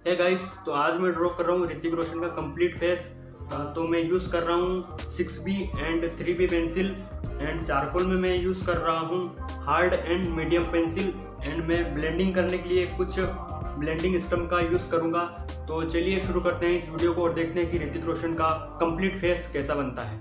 है गाइस। तो आज मैं ड्रॉ कर रहा हूँ ऋतिक रोशन का कंप्लीट फेस। तो मैं यूज़ कर रहा हूँ 6B and 3B pencil and charcoal में मैं यूज़ कर रहा हूँ hard and medium pencil and मैं ब्लेंडिंग करने के लिए कुछ ब्लेंडिंग स्टम्प का यूज़ करूँगा। तो चलिए शुरू करते हैं इस वीडियो को और देखते हैं कि ऋतिक रोशन का कंप्लीट फेस कैसा बनता है।